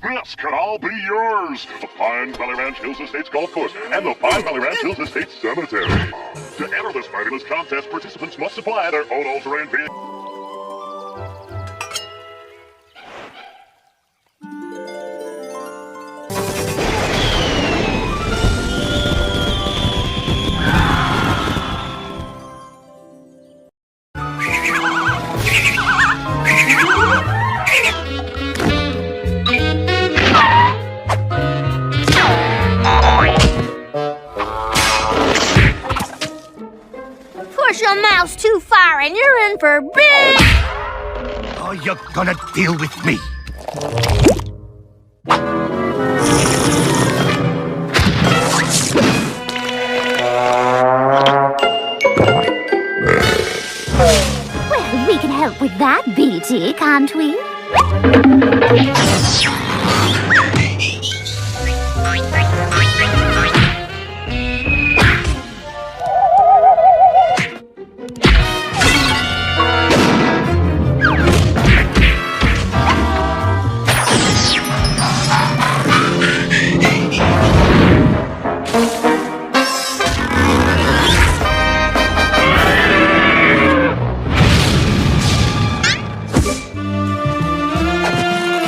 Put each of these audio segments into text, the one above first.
This can all be yours. The Pine Valley Ranch Hills Estates Golf Course and the Pine Valley Ranch Hills Estates Cemetery. To enter this fabulous contest, participants must supply their own all-terrain vehicle. Push a mouse too far and you're in for big... Oh, you're gonna deal with me. Well, we can help with that, BT, can't we?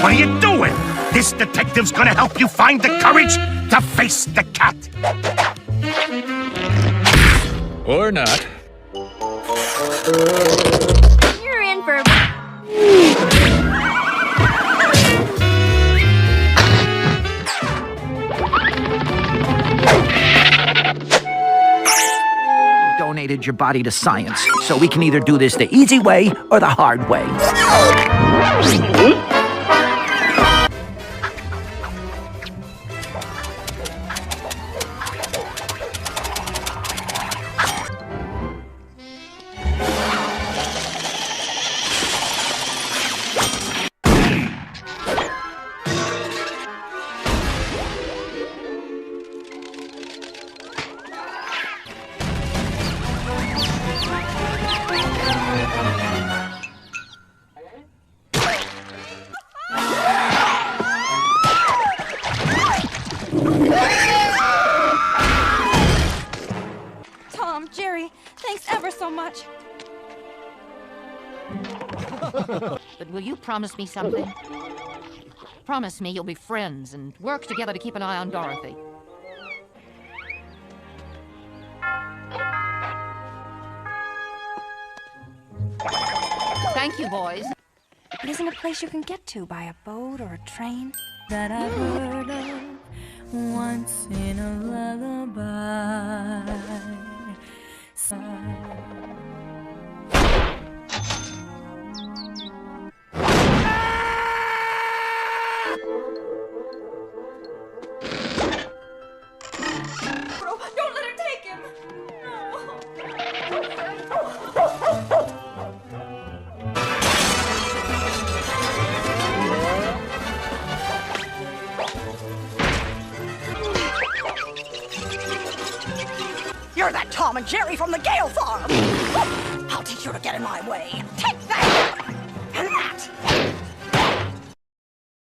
What are you doing? This detective's gonna help you find the courage to face the cat. Or not. You're in for... Donated your body to science, so we can either do this the easy way or the hard way. Tom, Jerry, thanks ever so much. But will you promise me something? Promise me you'll be friends and work together to keep an eye on Dorothy. Thank you, boys. It isn't a place you can get to by a boat or a train. That I've heard of once in a lullaby. Don't let her take him! You're that Tom and Jerry from the Gale Farm! I'll teach you to get in my way. Take that!